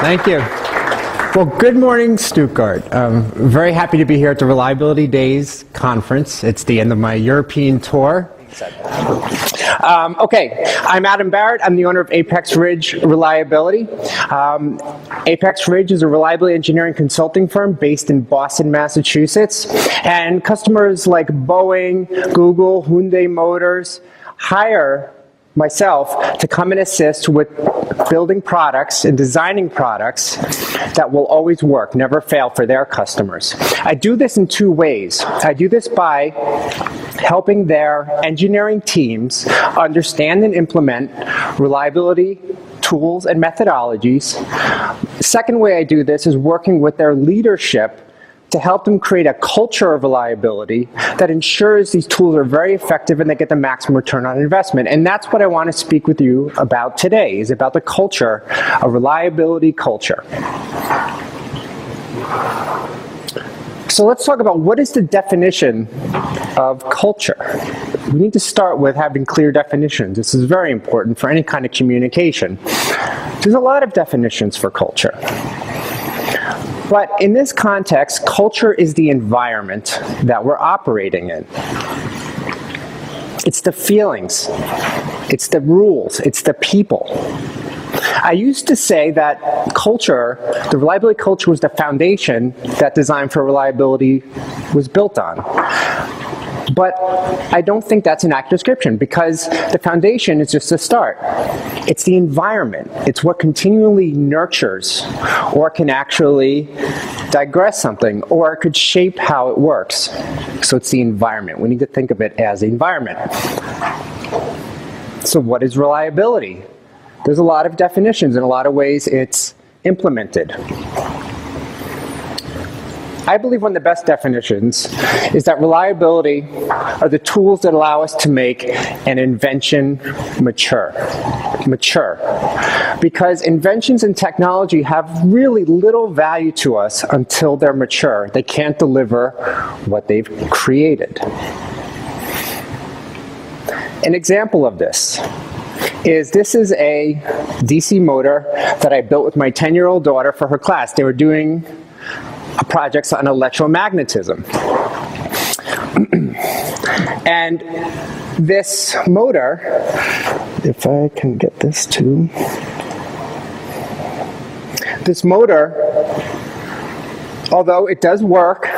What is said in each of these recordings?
Thank you. Well, good morning, Stuttgart. Very happy to be here at the Reliability Days conference. It's the end of my European tour. Okay, I'm Adam Barrett. I'm the owner of Apex Ridge Reliability. Apex Ridge is a reliability engineering consulting firm based in Boston, Massachusetts. And customers like Boeing, Google, Hyundai Motors hire myself to come and assist with building products and designing products that will always work, never fail for their customers. I do this in two ways. I do this by helping their engineering teams understand and implement reliability tools and methodologies. The second way I do this is working with their leadership to help them create a culture of reliability that ensures these tools are very effective and they get the maximum return on investment. And that's what I want to speak with you about today, is about the culture, a reliability culture. So let's talk about what is the definition of culture. We need to start with having clear definitions. This is very important for any kind of communication. There's a lot of definitions for culture. But in this context, culture is the environment that we're operating in. It's the feelings, it's the rules, it's the people. I used to say that culture, the reliability culture, was the foundation that Design for Reliability was built on. But I don't think that's an accurate description, because the foundation is just a start. It's the environment. It's what continually nurtures or can actually digress something, or it could shape how it works. So it's the environment. We need to think of it as the environment. So what is reliability? There's a lot of definitions. In a lot of ways, it's implemented. I believe one of the best definitions is that reliability are the tools that allow us to make an invention mature. Because inventions and technology have really little value to us until they're mature. They can't deliver what they've created. An example of this is a DC motor that I built with my 10-year-old daughter for her class. They were doing projects on electromagnetism. And this motor, if I can get this to, this motor, although it does work,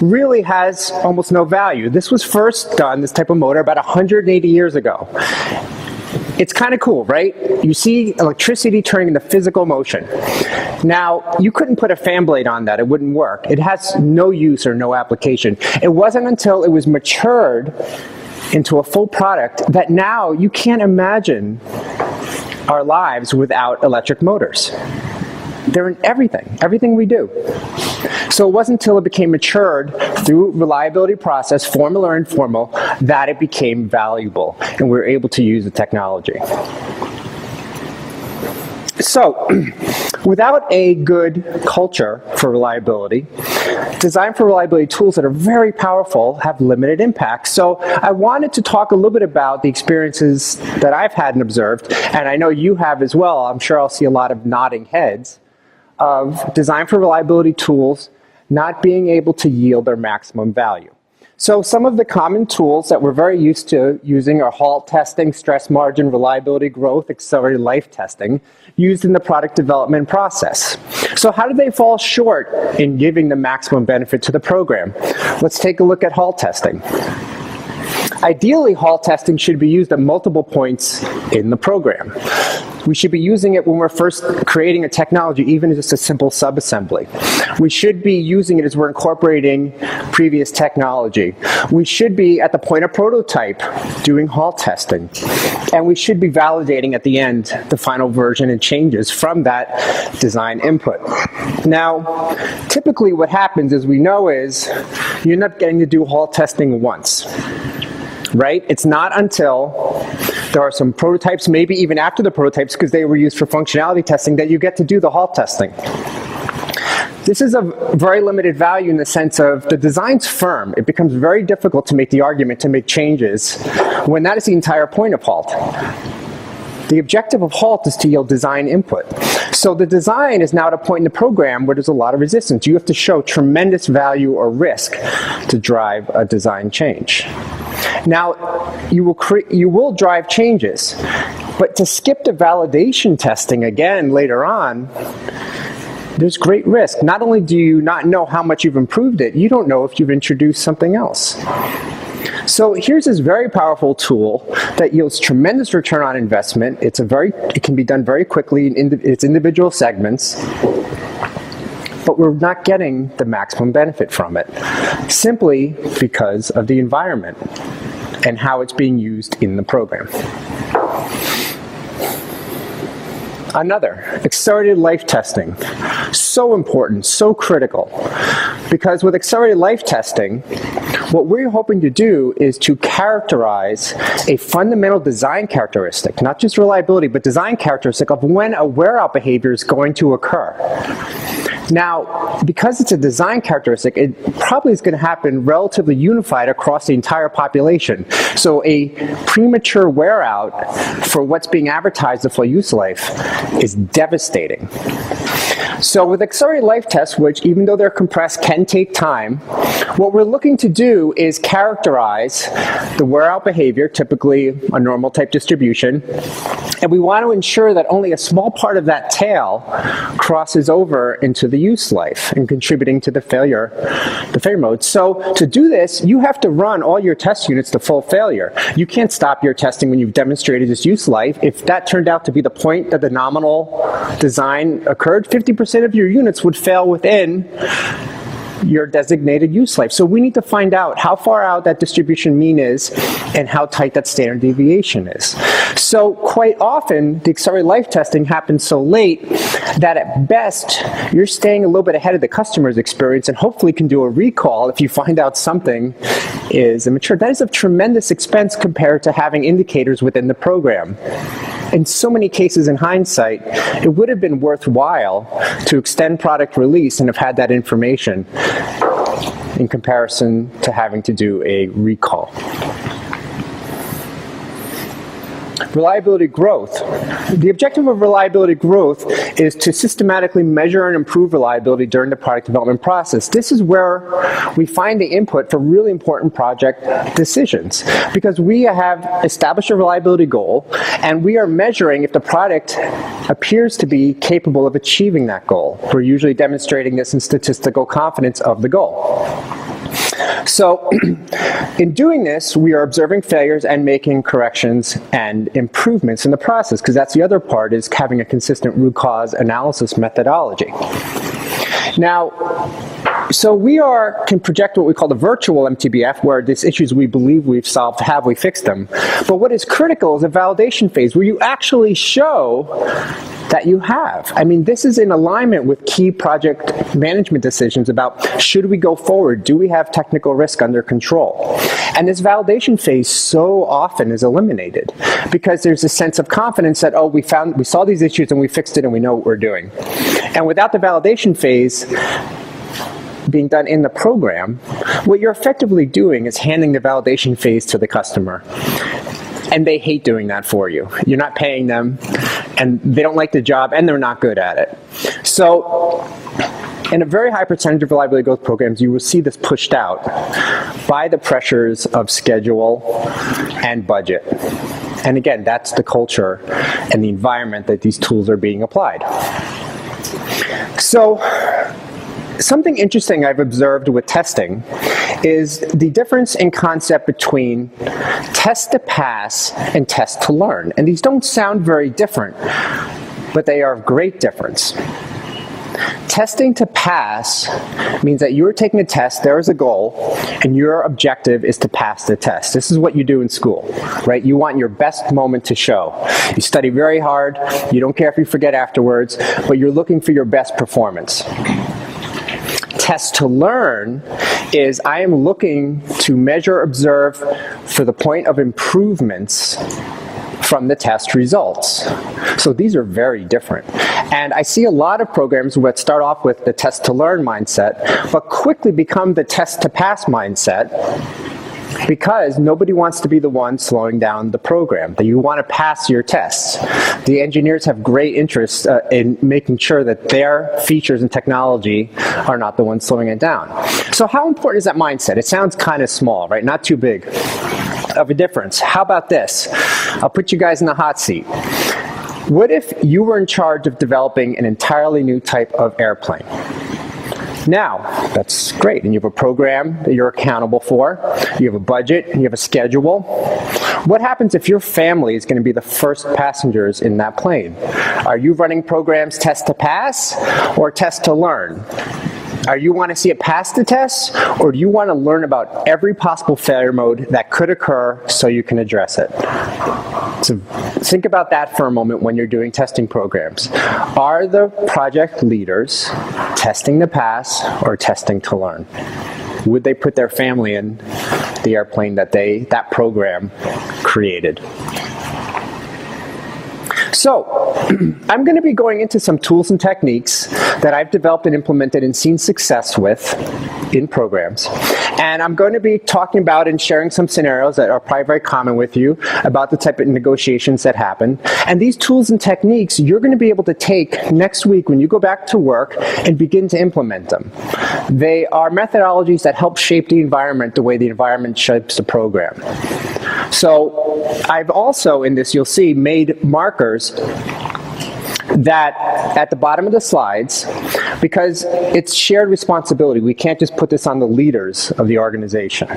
really has almost no value. This was first done, this type of motor, about 180 years ago. It's kind of cool, right? You see electricity turning into physical motion. Now, you couldn't put a fan blade on that. It wouldn't work. It has no use or no application. It wasn't until it was matured into a full product that now you can't imagine our lives without electric motors. They're in everything we do. So it wasn't until it became matured through reliability process, formal or informal, that it became valuable and we were able to use the technology. So, without a good culture for reliability, Design for Reliability tools that are very powerful have limited impact. So I wanted to talk a little bit about the experiences that I've had and observed, and I know you have as well. I'm sure I'll see a lot of nodding heads, of Design for Reliability tools not being able to yield their maximum value. So some of the common tools that we're very used to using are halt testing, stress margin, reliability growth, accelerated life testing, used in the product development process. So how do they fall short in giving the maximum benefit to the program? Let's take a look at halt testing. Ideally, halt testing should be used at multiple points in the program. We should be using it when we're first creating a technology, even as just a simple subassembly. We should be using it as we're incorporating previous technology. We should be at the point of prototype doing halt testing. And we should be validating at the end the final version and changes from that design input. Now, typically what happens, as we know, is you end up getting to do halt testing once. Right? It's not until there are some prototypes, maybe even after the prototypes, because they were used for functionality testing, that you get to do the halt testing. This is a very limited value in the sense of the design's firm. It becomes very difficult to make the argument to make changes when that is the entire point of halt. The objective of HALT is to yield design input. So the design is now at a point in the program where there's a lot of resistance. You have to show tremendous value or risk to drive a design change. Now, you will drive changes, but to skip the validation testing again later on, there's great risk. Not only do you not know how much you've improved it, you don't know if you've introduced something else. So here's this very powerful tool that yields tremendous return on investment. It can be done very quickly in its individual segments, but we're not getting the maximum benefit from it, simply because of the environment and how it's being used in the program. Another, accelerated life testing. So important, so critical. Because with accelerated life testing, what we're hoping to do is to characterize a fundamental design characteristic, not just reliability, but design characteristic of when a wear-out behavior is going to occur. Now, because it's a design characteristic, it probably is going to happen relatively unified across the entire population. So a premature wear out for what's being advertised the full use life is devastating. So with accelerated life tests, which even though they're compressed can take time, what we're looking to do is characterize the wear out behavior, typically a normal type distribution, and we want to ensure that only a small part of that tail crosses over into the use life and contributing to the failure mode. So to do this, you have to run all your test units to full failure. You can't stop your testing when you've demonstrated this use life. If that turned out to be the point that the nominal design occurred, 50% of your units would fail within your designated use life. So we need to find out how far out that distribution mean is and how tight that standard deviation is. So quite often, the accelerated life testing happens so late that at best, you're staying a little bit ahead of the customer's experience and hopefully can do a recall if you find out something is immature. That is of tremendous expense compared to having indicators within the program. In so many cases in hindsight, it would have been worthwhile to extend product release and have had that information in comparison to having to do a recall. Reliability growth. The objective of reliability growth is to systematically measure and improve reliability during the product development process. This is where we find the input for really important project decisions, because we have established a reliability goal and we are measuring if the product appears to be capable of achieving that goal. We're usually demonstrating this in statistical confidence of the goal. So in doing this, we are observing failures and making corrections and improvements in the process, because that's the other part, is having a consistent root cause analysis methodology. Now, so we can project what we call the virtual MTBF, where these issues we believe we've solved, have we fixed them? But what is critical is a validation phase where you actually show that you have. I mean, this is in alignment with key project management decisions about should we go forward? Do we have technical risk under control? And this validation phase so often is eliminated because there's a sense of confidence that, oh, we saw these issues and we fixed it and we know what we're doing. And without the validation phase being done in the program, what you're effectively doing is handing the validation phase to the customer. And they hate doing that for you. You're not paying them, and they don't like the job, and they're not good at it. So in a very high percentage of reliability growth programs, you will see this pushed out by the pressures of schedule and budget. And again, that's the culture and the environment that these tools are being applied. So something interesting I've observed with testing is the difference in concept between test to pass and test to learn. And these don't sound very different, but they are of great difference. Testing to pass means that you're taking a test, there is a goal, and your objective is to pass the test. This is what you do in school, right? You want your best moment to show. You study very hard, you don't care if you forget afterwards, but you're looking for your best performance. Test to learn is I am looking to measure, observe for the point of improvements from the test results. So these are very different. And I see a lot of programs that start off with the test to learn mindset, but quickly become the test to pass mindset because nobody wants to be the one slowing down the program. That you want to pass your tests. The engineers have great interest in making sure that their features and technology are not the ones slowing it down. So how important is that mindset? It sounds kind of small, right? Not too big of a difference. How about this? I'll put you guys in the hot seat. What if you were in charge of developing an entirely new type of airplane? Now, that's great, and you have a program that you're accountable for, you have a budget, and you have a schedule. What happens if your family is going to be the first passengers in that plane? Are you running programs test to pass or test to learn? Are you want to see it pass the test, or do you want to learn about every possible failure mode that could occur so you can address it? So think about that for a moment when you're doing testing programs. Are the project leaders testing to pass or testing to learn? Would they put their family in the airplane that that program created? So, I'm going to be going into some tools and techniques that I've developed and implemented and seen success with in programs. And I'm going to be talking about and sharing some scenarios that are probably very common with you about the type of negotiations that happen. And these tools and techniques you're going to be able to take next week when you go back to work and begin to implement them. They are methodologies that help shape the environment the way the environment shapes the program. So I've also, in this you'll see, made markers that at the bottom of the slides, because it's shared responsibility. We can't just put this on the leaders of the organization.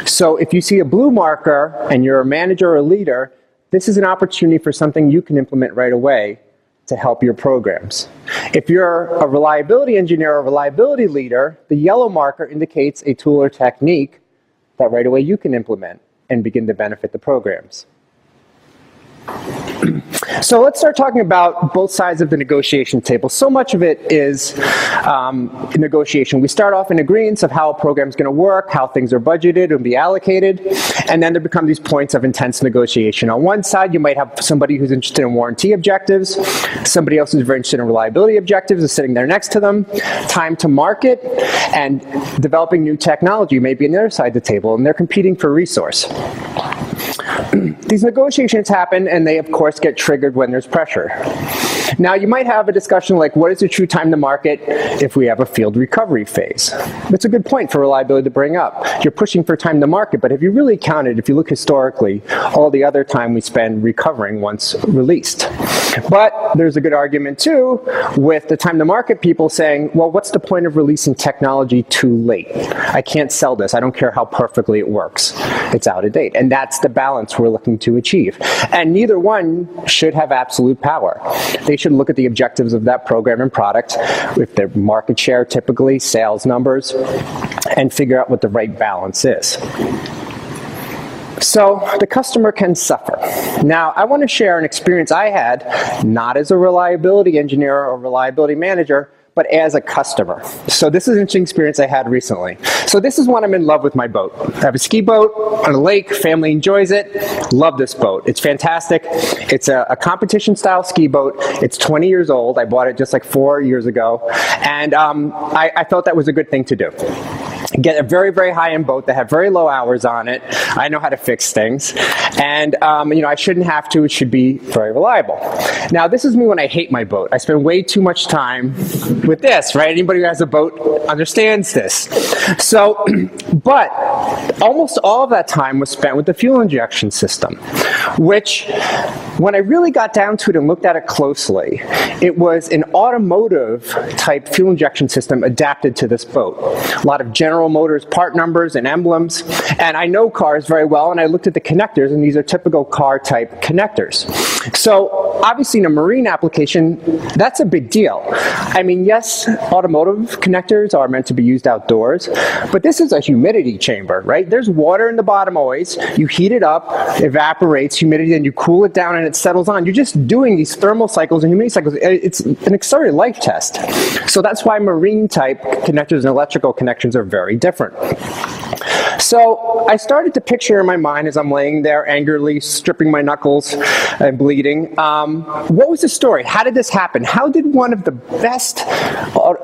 So if you see a blue marker and you're a manager or a leader, this is an opportunity for something you can implement right away to help your programs. If you're a reliability engineer or a reliability leader, the yellow marker indicates a tool or technique that right away you can implement and begin to benefit the programs. So let's start talking about both sides of the negotiation table. So much of it is negotiation. We start off in agreements of how a program is going to work, how things are budgeted and be allocated, and then there become these points of intense negotiation. On one side, you might have somebody who's interested in warranty objectives. Somebody else who's very interested in reliability objectives is sitting there next to them. Time to market and developing new technology may be on the other side of the table, and they're competing for resource. These negotiations happen, and they, of course, get triggered when there's pressure. Now, you might have a discussion like, what is the true time to market if we have a field recovery phase? That's a good point for reliability to bring up. You're pushing for time to market, but have you really counted, if you look historically, all the other time we spend recovering once released? But there's a good argument, too, with the time to market people saying, well, what's the point of releasing technology too late? I can't sell this. I don't care how perfectly it works. It's out of date. And that's the balance we're looking to achieve. And neither one should have absolute power. They should look at the objectives of that program and product, with their market share, typically, sales numbers, and figure out what the right balance is. So the customer can suffer. Now, I want to share an experience I had, not as a reliability engineer or reliability manager, but as a customer. So this is an interesting experience I had recently. So this is when I'm in love with my boat. I have a ski boat on a lake, family enjoys it, love this boat. It's fantastic. It's a competition-style ski boat. It's 20 years old. I bought it just like 4 years ago. And I felt that was a good thing to do. Get a very, very high-end boat that had very low hours on it. I know how to fix things. And, I shouldn't have to. It should be very reliable. Now, this is me when I hate my boat. I spend way too much time with this, right? Anybody who has a boat understands this. So, but almost all of that time was spent with the fuel injection system, which, when I really got down to it and looked at it closely, it was an automotive-type fuel injection system adapted to this boat. A lot of General Motors part numbers and emblems, and I know cars very well, and I looked at the connectors, and these are typical car-type connectors. So, obviously, in a marine application, that's a big deal. I mean, yes, automotive connectors are meant to be used outdoors, but this is a humidity chamber, right? There's water in the bottom always. You heat it up, evaporates humidity, then you cool it down, and it settles on. You're just doing these thermal cycles and humidity cycles. It's an accelerated life test. So that's why marine-type connectors and electrical connections are very different. So I started to picture in my mind as I'm laying there angrily stripping my knuckles and bleeding, what was the story? How did this happen? How did one of the best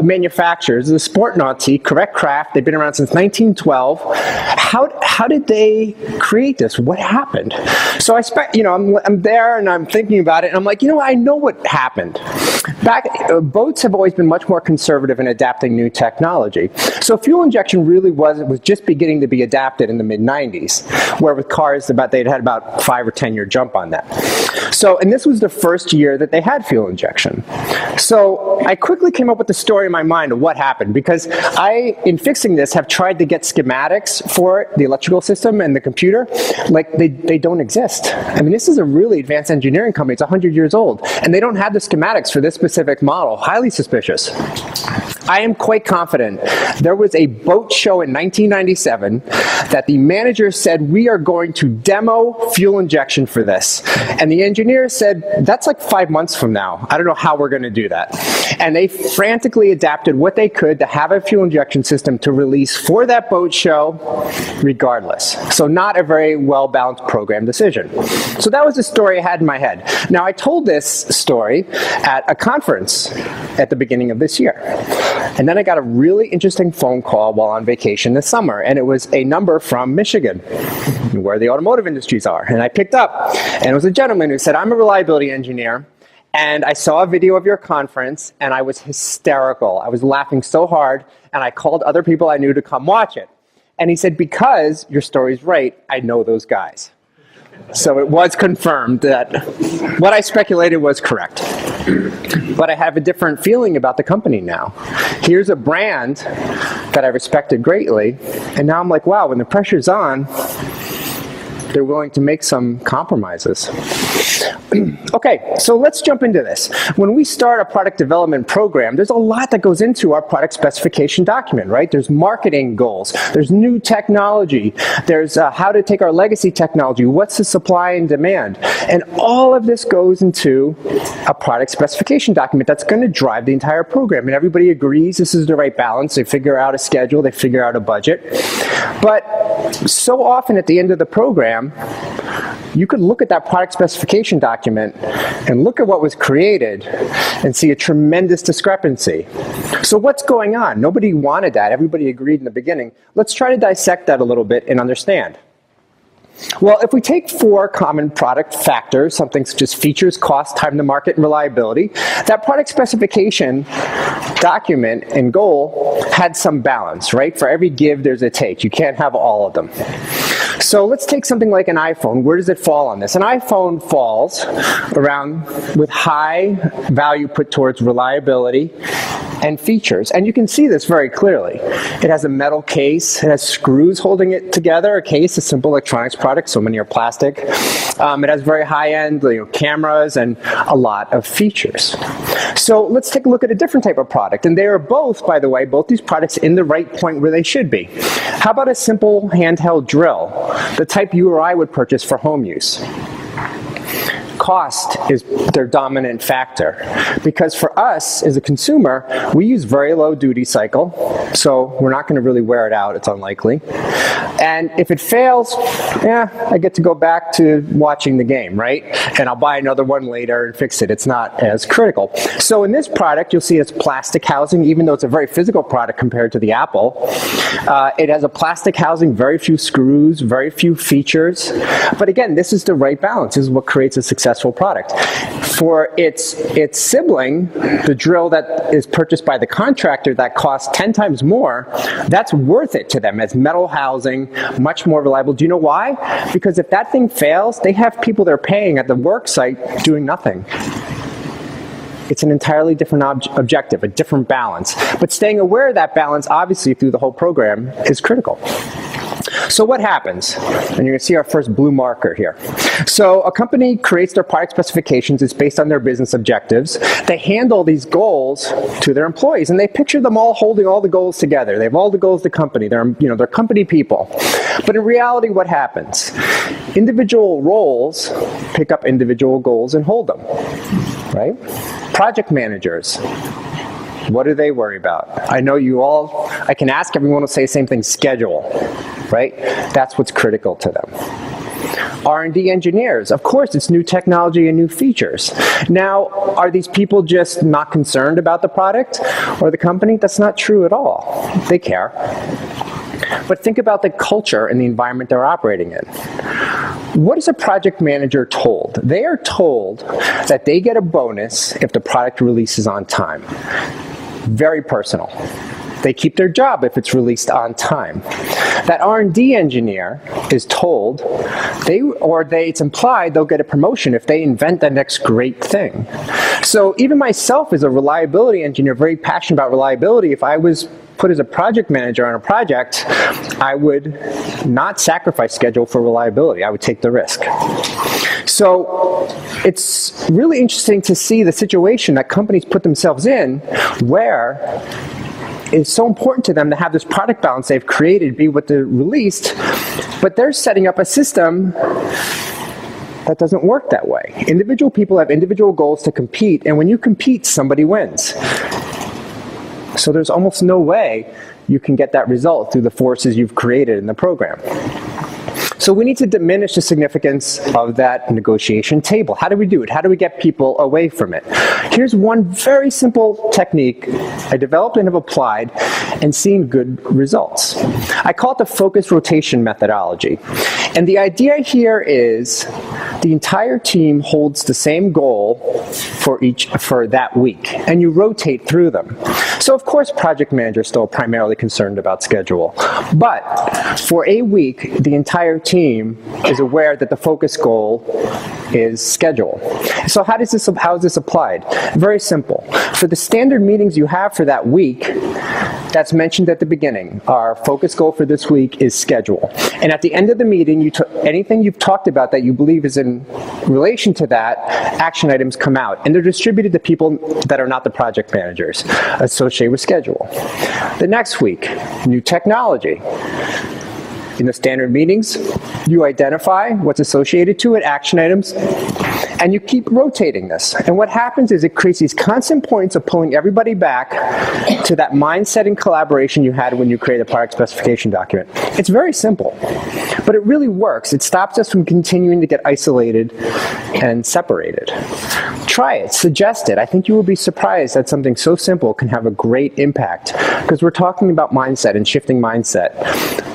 manufacturers, the Sport Nautique, Correct Craft, they've been around since 1912, how did they create this? What happened? So I'm there and I'm thinking about it, and I'm like, I know what happened. Boats have always been much more conservative in adapting new technology. So fuel injection really was just beginning to be adapted in the mid-90s, where with cars they'd had about 5 or 10 year jump on that. So, and this was the first year that they had fuel injection. So I quickly came up with the story in my mind of what happened, because I, in fixing this, have tried to get schematics for the electrical system and the computer. Like, they don't exist. I mean, this is a really advanced engineering company. It's 100 years old, and they don't have the schematics for this specific model. Highly suspicious. I am quite confident there was a boat show in 1997 that the manager said, we are going to demo fuel injection for this. And the engineer said, that's like 5 months from now. I don't know how we're going to do that. And they frantically adapted what they could to have a fuel injection system to release for that boat show regardless. So not a very well-balanced program decision. So that was the story I had in my head. Now, I told this story at a conference at the beginning of this year. And then I got a really interesting phone call while on vacation this summer, and it was a number from Michigan, where the automotive industries are. And I picked up, and it was a gentleman who said, I'm a reliability engineer, and I saw a video of your conference, and I was hysterical. I was laughing so hard, and I called other people I knew to come watch it. And he said, because your story's right, I know those guys. So it was confirmed that what I speculated was correct. But I have a different feeling about the company now. Here's a brand that I respected greatly, and now I'm like, wow, when the pressure's on, they're willing to make some compromises. Okay, so let's jump into this. When we start a product development program, there's a lot that goes into our product specification document, right? There's marketing goals, there's new technology, there's how to take our legacy technology, what's the supply and demand, and all of this goes into a product specification document that's going to drive the entire program, and everybody agrees this is the right balance. They figure out a schedule, they figure out a budget, but so often at the end of the program, you could look at that product specification document and look at what was created and see a tremendous discrepancy. So what's going on? Nobody wanted that. Everybody agreed in the beginning. Let's try to dissect that a little bit and understand. Well, if we take 4 common product factors, something such as features, cost, time to market, and reliability, that product specification document and goal had some balance, right? For every give, there's a take. You can't have all of them. So let's take something like an iPhone. Where does it fall on this? An iPhone falls around with high value put towards reliability and features. And you can see this very clearly. It has a metal case. It has screws holding it together. A case, a simple electronics product. So many are plastic. It has very high-end cameras and a lot of features. So let's take a look at a different type of product. And they are both, by the way, both these products in the right point where they should be. How about a simple handheld drill, the type you or I would purchase for home use? Cost is their dominant factor, because for us as a consumer, we use very low duty cycle, so we're not going to really wear it out. It's unlikely. And if it fails, I get to go back to watching the game, right? And I'll buy another one later and fix it. It's not as critical. So in this product, you'll see it's plastic housing, even though it's a very physical product compared to the Apple. It has a plastic housing, very few screws, very few features. But again, this is the right balance. This is what creates a successful product. For its sibling, the drill that is purchased by the contractor that costs 10 times more, that's worth it to them as metal housing, much more reliable. Do you know why? Because if that thing fails, they have people they're paying at the work site doing nothing. It's an entirely different objective, a different balance. But staying aware of that balance, obviously, through the whole program is critical. So what happens? And you're going to see our first blue marker here. So a company creates their product specifications. It's based on their business objectives. They handle these goals to their employees, and they picture them all holding all the goals together. They have all the goals of the company. They're company people. But in reality, what happens? Individual roles pick up individual goals and hold them, right? Project managers. What do they worry about? I know you all, I can ask everyone to say the same thing, schedule. right? That's what's critical to them. R&D engineers, of course, it's new technology and new features. Now, are these people just not concerned about the product or the company? That's not true at all. They care. But think about the culture and the environment they're operating in. What is a project manager told? They are told that they get a bonus if the product releases on time. Very personal. They keep their job if it's released on time. That R&D engineer is told, it's implied they'll get a promotion if they invent the next great thing. So even myself as a reliability engineer, very passionate about reliability, if I was put as a project manager on a project, I would not sacrifice schedule for reliability. I would take the risk. So it's really interesting to see the situation that companies put themselves in where it's so important to them to have this product balance they've created be what they're released, but they're setting up a system that doesn't work that way. Individual people have individual goals to compete, and when you compete, somebody wins. So there's almost no way you can get that result through the forces you've created in the program. So we need to diminish the significance of that negotiation table. How do we do it? How do we get people away from it? Here's one very simple technique I developed and have applied and seen good results. I call it the focus rotation methodology. And the idea here is the entire team holds the same goal for that week, and you rotate through them. So of course, project manager is still primarily concerned about schedule, but for a week, the entire team is aware that the focus goal is schedule. So how is this applied? Very simple. For the standard meetings you have for that week, that's mentioned at the beginning. Our focus goal for this week is schedule. And at the end of the meeting, anything you've talked about that you believe is in relation to that, action items come out. And they're distributed to people that are not the project managers associated with schedule. The next week, new technology. In the standard meetings, you identify what's associated to it, action items, and you keep rotating this. And what happens is it creates these constant points of pulling everybody back to that mindset and collaboration you had when you created a product specification document. It's very simple, but it really works. It stops us from continuing to get isolated and separated. Try it, suggest it. I think you will be surprised that something so simple can have a great impact, because we're talking about mindset and shifting mindset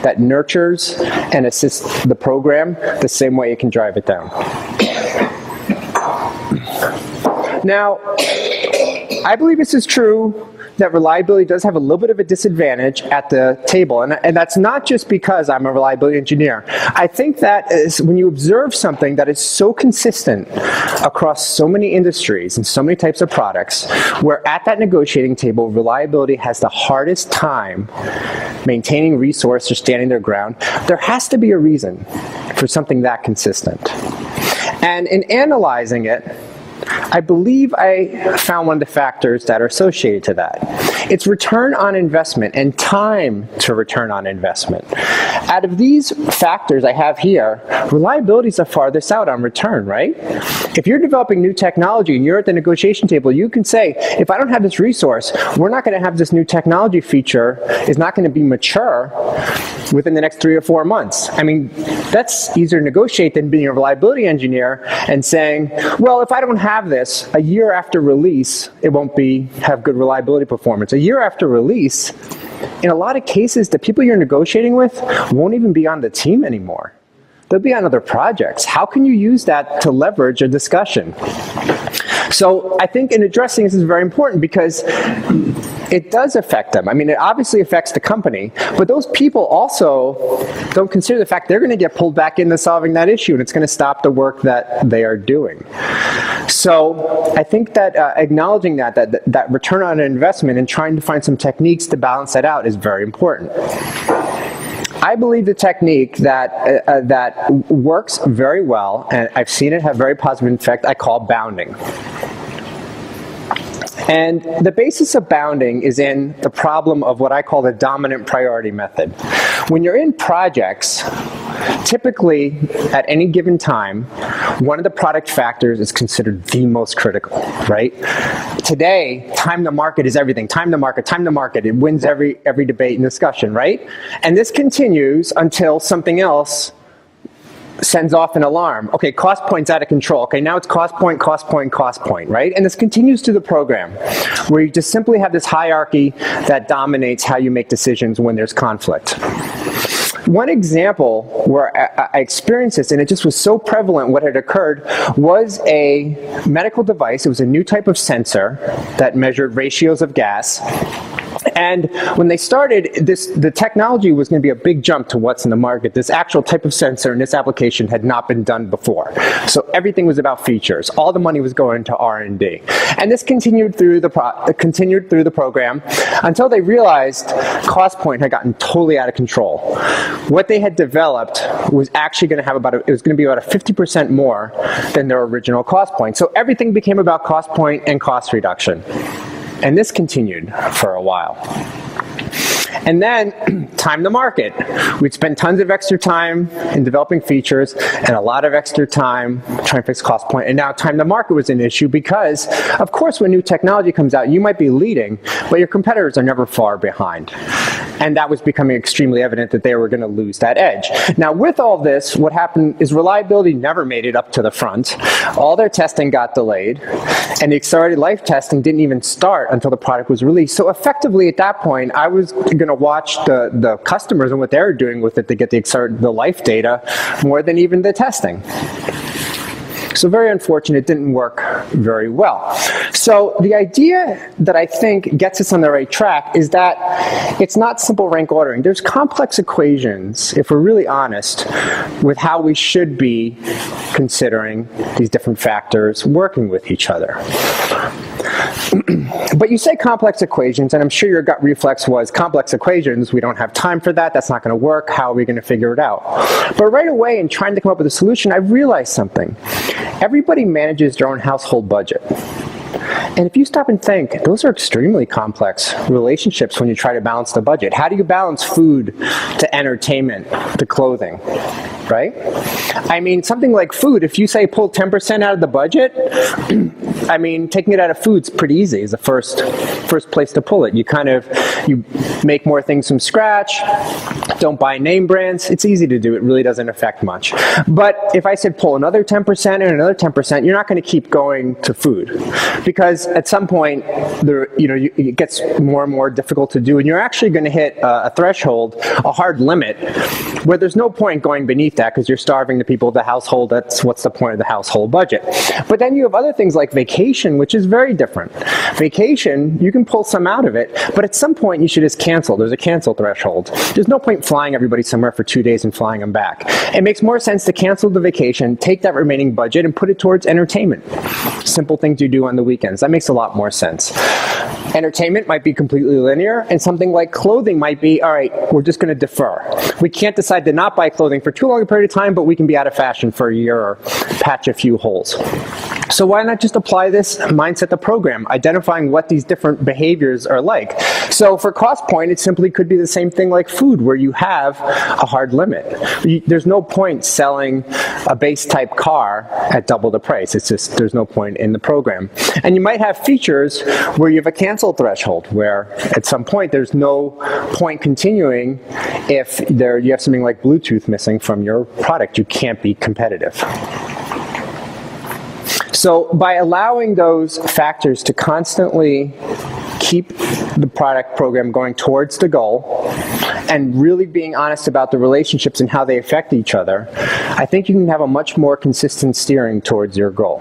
that nurtures and assists the program the same way it can drive it down. Now, I believe this is true that reliability does have a little bit of a disadvantage at the table, and that's not just because I'm a reliability engineer. I think that is when you observe something that is so consistent across so many industries and so many types of products, where at that negotiating table, reliability has the hardest time maintaining resource or standing their ground, there has to be a reason for something that consistent. And in analyzing it, I believe I found one of the factors that are associated to that. It's return on investment and time to return on investment. Out of these factors I have here, reliability is the farthest out on return, right? If you're developing new technology and you're at the negotiation table, you can say, if I don't have this resource, we're not going to have this new technology feature, is not going to be mature within the next 3 or 4 months. I mean, that's easier to negotiate than being a reliability engineer and saying, well, if I don't have this, a year after release, it won't have good reliability performance. A year after release, in a lot of cases, the people you're negotiating with won't even be on the team anymore. They'll be on other projects. How can you use that to leverage a discussion? So I think in addressing this is very important, because it does affect them. I mean, it obviously affects the company, but those people also don't consider the fact they're going to get pulled back into solving that issue, and it's going to stop the work that they are doing. So I think that acknowledging that return on investment and trying to find some techniques to balance that out is very important. I believe the technique that works very well, and I've seen it have very positive effect, I call bounding. And the basis of bounding is in the problem of what I call the dominant priority method. When you're in projects, typically, at any given time, one of the product factors is considered the most critical, right? Today, time to market is everything. Time to market, time to market. It wins every debate and discussion, right? And this continues until something else sends off an alarm. Okay, cost point's out of control. Okay, now it's cost point, cost point, cost point, right? And this continues through the program, where you just simply have this hierarchy that dominates how you make decisions when there's conflict. One example where I experienced this, and it just was so prevalent what had occurred, was a medical device. It was a new type of sensor that measured ratios of gas. And when they started, the technology was going to be a big jump to what's in the market. This actual type of sensor in this application had not been done before. So everything was about features. All the money was going to R&D. And this continued through the program until they realized cost point had gotten totally out of control. What they had developed was actually going to have it was going to be about a 50% more than their original cost point. So everything became about cost point and cost reduction. And this continued for a while. And then, time to market. We'd spend tons of extra time in developing features and a lot of extra time trying to fix cost point. And now time to market was an issue because, of course, when new technology comes out, you might be leading, but your competitors are never far behind. And that was becoming extremely evident that they were going to lose that edge. Now, with all this, what happened is reliability never made it up to the front. All their testing got delayed, and the accelerated life testing didn't even start until the product was released. So effectively, at that point, I was going to watch the customers and what they were doing with it to get the life data more than even the testing. So very unfortunate, it didn't work very well. So the idea that I think gets us on the right track is that it's not simple rank ordering. There's complex equations, if we're really honest, with how we should be considering these different factors working with each other. But you say complex equations, and I'm sure your gut reflex was complex equations. We don't have time for that. That's not going to work. How are we going to figure it out? But right away, in trying to come up with a solution, I realized something. Everybody manages their own household budget. And if you stop and think, those are extremely complex relationships when you try to balance the budget. How do you balance food to entertainment to clothing, right? I mean, something like food, if you say pull 10% out of the budget, I mean, taking it out of food's pretty easy is the first place to pull it. You make more things from scratch, don't buy name brands. It's easy to do. It really doesn't affect much. But if I said pull another 10% and another 10%, you're not going to keep going to food. Because at some point, it gets more and more difficult to do, and you're actually going to hit a threshold, a hard limit, where there's no point going beneath that because you're starving the people of the household. What's the point of the household budget? But then you have other things like vacation, which is very different. Vacation, you can pull some out of it, but at some point you should just cancel. There's a cancel threshold. There's no point flying everybody somewhere for 2 days and flying them back. It makes more sense to cancel the vacation, take that remaining budget, and put it towards entertainment. Simple things you do on the weekends. That makes a lot more sense. Entertainment might be completely linear, and something like clothing might be, all right, we're just going to defer. We can't decide to not buy clothing for too long a period of time, but we can be out of fashion for a year or patch a few holes. So why not just apply this mindset to program, identifying what these different behaviors are like? So for cost point, it simply could be the same thing like food, where you have a hard limit. There's no point selling a base type car at double the price. It's just, there's no point in the program. And you might have features where you have a cancel threshold, where at some point there's no point continuing if you have something like Bluetooth missing from your product. You can't be competitive. So by allowing those factors to constantly keep the product program going towards the goal and really being honest about the relationships and how they affect each other, I think you can have a much more consistent steering towards your goal.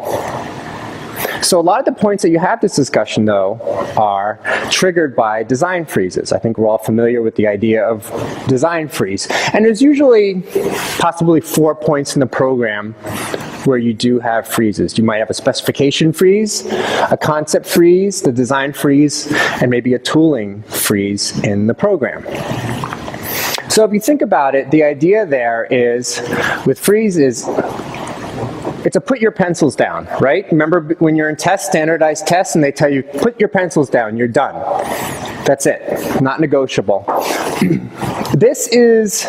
So a lot of the points that you have this discussion, though, are triggered by design freezes. I think we're all familiar with the idea of design freeze. And there's usually possibly 4 points in the program where you do have freezes. You might have a specification freeze, a concept freeze, the design freeze, and maybe a tooling freeze in the program. So if you think about it, the idea there is, with freeze is, it's a put your pencils down, right? Remember when you're in standardized tests, and they tell you, put your pencils down, you're done. That's it, not negotiable. this is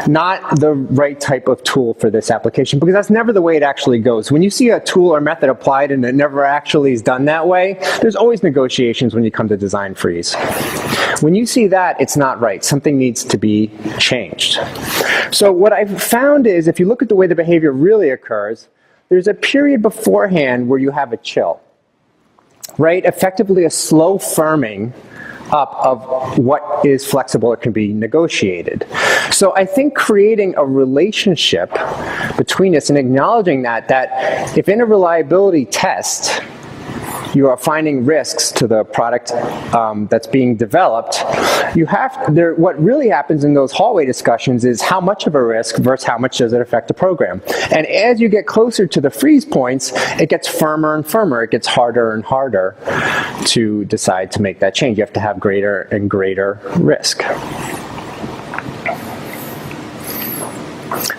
not the right type of tool for this application because that's never the way it actually goes. When you see a tool or method applied and it never actually is done that way, there's always negotiations when you come to design freeze. When you see that, it's not right. Something needs to be changed. So what I've found is if you look at the way the behavior really occurs, there's a period beforehand where you have a chill, right? Effectively a slow firming up of what is flexible or can be negotiated. So I think creating a relationship between us and acknowledging that if in a reliability test you are finding risks to the product that's being developed, what really happens in those hallway discussions is how much of a risk versus how much does it affect the program. And as you get closer to the freeze points, it gets firmer and firmer. It gets harder and harder to decide to make that change. You have to have greater and greater risk.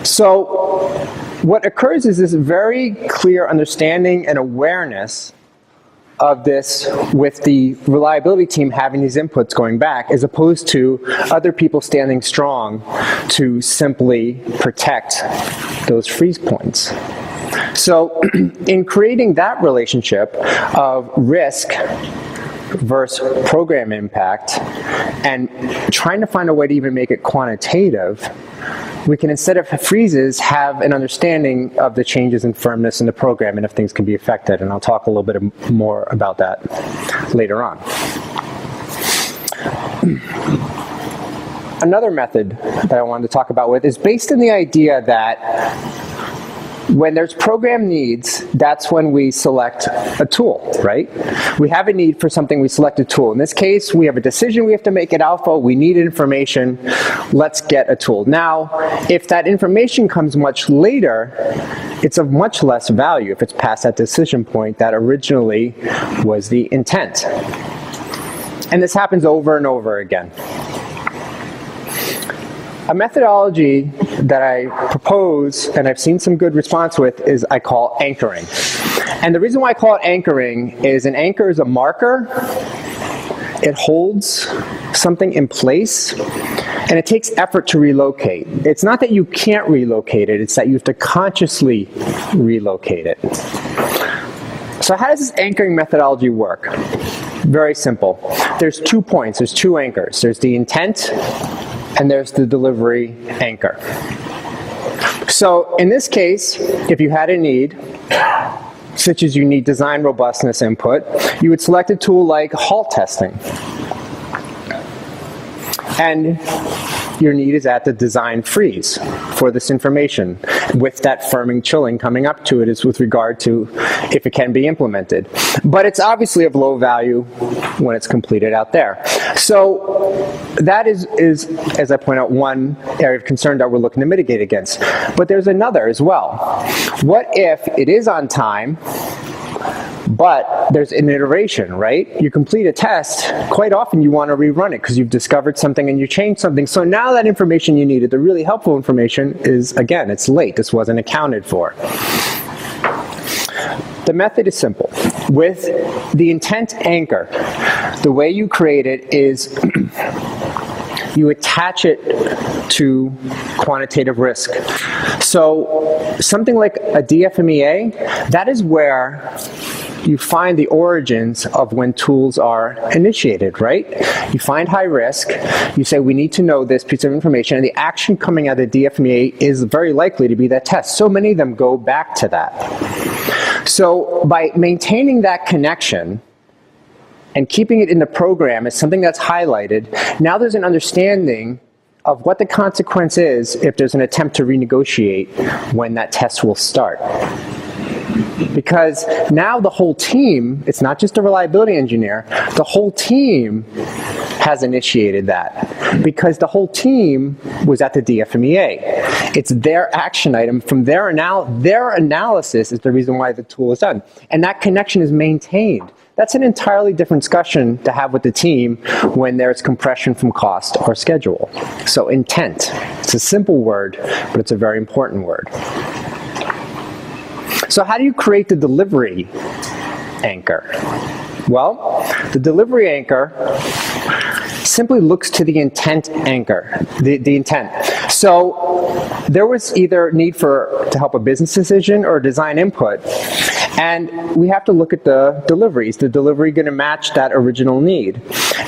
So what occurs is this very clear understanding and awareness of this with the reliability team having these inputs going back as opposed to other people standing strong to simply protect those freeze points. So in creating that relationship of risk versus program impact and trying to find a way to even make it quantitative, we can, instead of freezes, have an understanding of the changes in firmness in the program and if things can be affected. And I'll talk a little bit more about that later on. Another method that I wanted to talk about is based on the idea that when there's program needs, that's when we select a tool, right? We have a need for something, we select a tool. In this case, we have a decision we have to make at alpha, we need information, let's get a tool. Now, if that information comes much later, it's of much less value if it's past that decision point that originally was the intent. And this happens over and over again. A methodology that I propose, and I've seen some good response with, is I call anchoring. And the reason why I call it anchoring is an anchor is a marker. It holds something in place, and it takes effort to relocate. It's not that you can't relocate it, it's that you have to consciously relocate it. So how does this anchoring methodology work? Very simple. There's 2 points, there's 2 anchors. There's the intent, and there's the delivery anchor. So in this case, if you had a need, such as you need design robustness input, you would select a tool like halt testing. And your need is at the design freeze for this information, with that firming chilling coming up to it is with regard to if it can be implemented. But it's obviously of low value when it's completed out there. So that is, as I point out, one area of concern that we're looking to mitigate against. But there's another as well. What if it is on time, but there's an iteration, right? You complete a test, quite often you want to rerun it because you've discovered something and you changed something. So now that information you needed, the really helpful information is, again, it's late. This wasn't accounted for. The method is simple. With the intent anchor, the way you create it is you attach it to quantitative risk. So something like a DFMEA, that is where you find the origins of when tools are initiated, right? You find high risk, you say we need to know this piece of information, and the action coming out of the DFMEA is very likely to be that test. So many of them go back to that. So by maintaining that connection and keeping it in the program as something that's highlighted, now there's an understanding of what the consequence is if there's an attempt to renegotiate when that test will start. Because now the whole team, it's not just a reliability engineer, the whole team has initiated that. Because the whole team was at the DFMEA. It's their action item. From their analysis is the reason why the tool is done. And that connection is maintained. That's an entirely different discussion to have with the team when there's compression from cost or schedule. So intent. It's a simple word, but it's a very important word. So how do you create the delivery anchor? Well, the delivery anchor simply looks to the intent anchor, the intent. So there was either need to help a business decision or design input, and we have to look at the delivery. Is the delivery going to match that original need?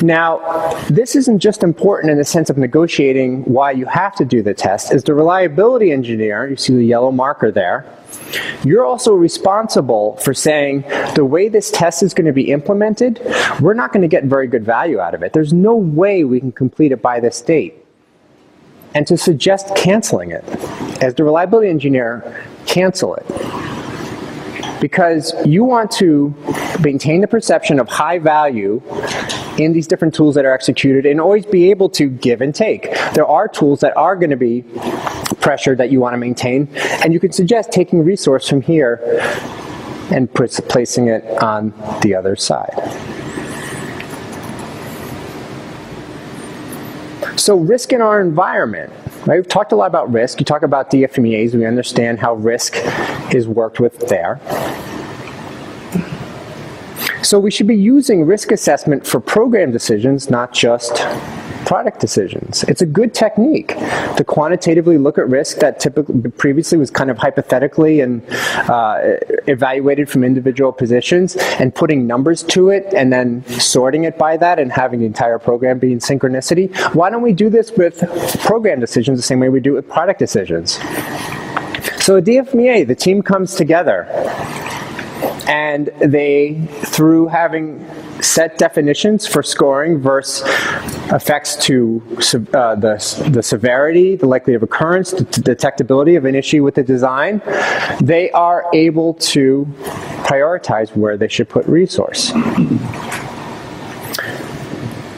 Now, this isn't just important in the sense of negotiating why you have to do the test. As the reliability engineer, you see the yellow marker there, you're also responsible for saying the way this test is going to be implemented, we're not going to get very good value out of it. There's no way we can complete it by this date. And to suggest canceling it, as the reliability engineer, cancel it. Because you want to maintain the perception of high value in these different tools that are executed and always be able to give and take. There are tools that are going to be pressure that you want to maintain, and you can suggest taking resource from here and placing it on the other side. So risk in our environment. Right? We've talked a lot about risk. You talk about DFMEAs. We understand how risk is worked with there. So we should be using risk assessment for program decisions, not just product decisions. It's a good technique to quantitatively look at risk that typically previously was kind of hypothetically and evaluated from individual positions, and putting numbers to it and then sorting it by that and having the entire program be in synchronicity. Why don't we do this with program decisions the same way we do with product decisions? So at DFMEA, the team comes together, and they, through having set definitions for scoring versus effects to the severity, the likelihood of occurrence, the detectability of an issue with the design, they are able to prioritize where they should put resource.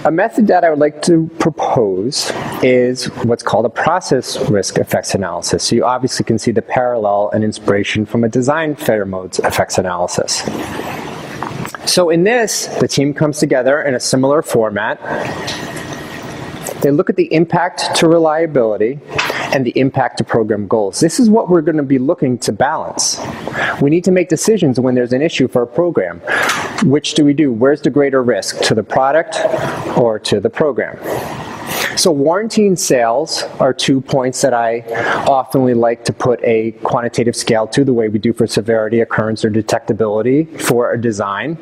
A method that I would like to propose is what's called a process risk effects analysis. So you obviously can see the parallel and inspiration from a design failure modes effects analysis. So in this, the team comes together in a similar format. They look at the impact to reliability and the impact to program goals. This is what we're going to be looking to balance. We need to make decisions when there's an issue for a program. Which do we do? Where's the greater risk? To the product or to the program? So warranty and sales are 2 points that I often like to put a quantitative scale to, the way we do for severity, occurrence, or detectability for a design.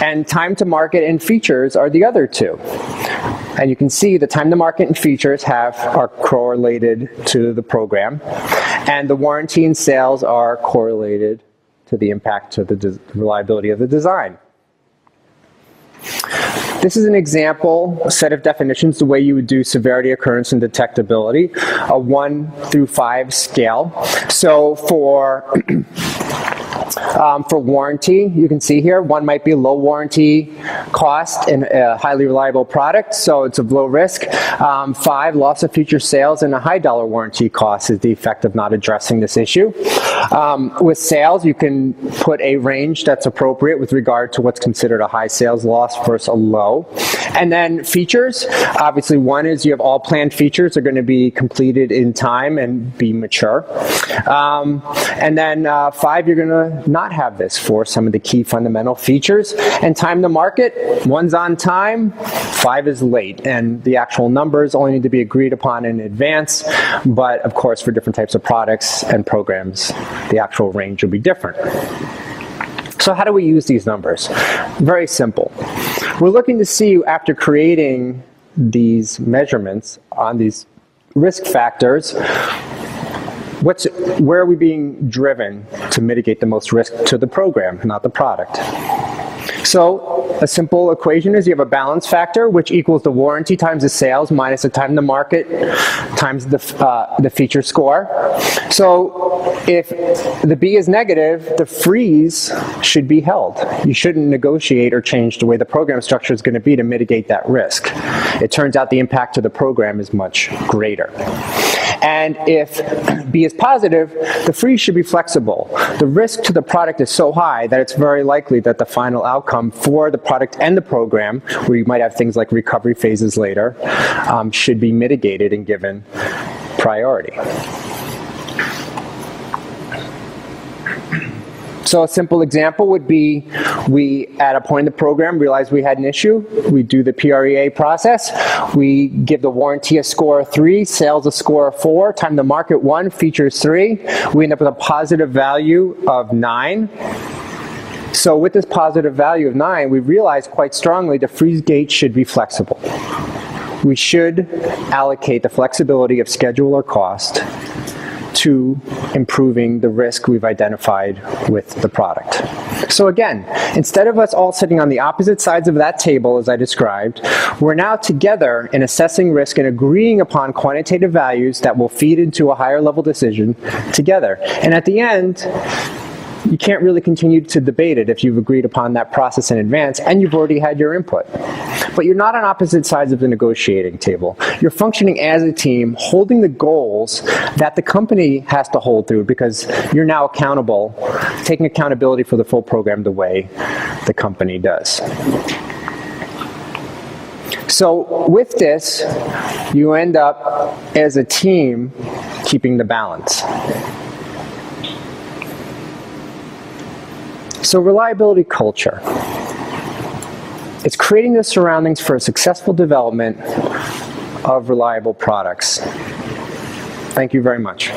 And time to market and features are the other two. And you can see the time to market and features are correlated to the program. And the warranty and sales are correlated to the impact to the reliability of the design. This is an example set of definitions, the way you would do severity, occurrence, and detectability, a 1 through 5 scale. So for warranty, you can see here, 1 might be low warranty cost and a highly reliable product, so it's of low risk. 5, loss of future sales and a high dollar warranty cost is the effect of not addressing this issue. With sales, you can put a range that's appropriate with regard to what's considered a high sales loss versus a low. And then features, obviously 1 is you have all planned features are going to be completed in time and be mature. And then 5, you're going to not have this for some of the key fundamental features. And time to market, 1's on time, 5 is late. And the actual numbers only need to be agreed upon in advance. But of course, for different types of products and programs, the actual range will be different. So how do we use these numbers? Very simple. We're looking to see, after creating these measurements on these risk factors, where are we being driven to mitigate the most risk to the program, not the product? So a simple equation is you have a balance factor, which equals the warranty times the sales minus the time to market times the feature score. So if the B is negative, the freeze should be held. You shouldn't negotiate or change the way the program structure is going to be to mitigate that risk. It turns out the impact to the program is much greater. And if B is positive, the freeze should be flexible. The risk to the product is so high that it's very likely that the final outcome for the product and the program, where you might have things like recovery phases later, should be mitigated and given priority. So a simple example would be, we, at a point in the program, realized we had an issue. We do the PREA process. We give the warranty a score of 3, sales a score of 4, time to market 1, features 3. We end up with a positive value of 9. So with this positive value of 9, we realized quite strongly the freeze gate should be flexible. We should allocate the flexibility of schedule or cost to improving the risk we've identified with the product. So again, instead of us all sitting on the opposite sides of that table as I described, we're now together in assessing risk and agreeing upon quantitative values that will feed into a higher level decision together. And at the end, you can't really continue to debate it if you've agreed upon that process in advance and you've already had your input. But you're not on opposite sides of the negotiating table. You're functioning as a team, holding the goals that the company has to hold through, because you're now accountable, taking accountability for the full program the way the company does. So with this, you end up as a team keeping the balance. So reliability culture. It's creating the surroundings for a successful development of reliable products. Thank you very much.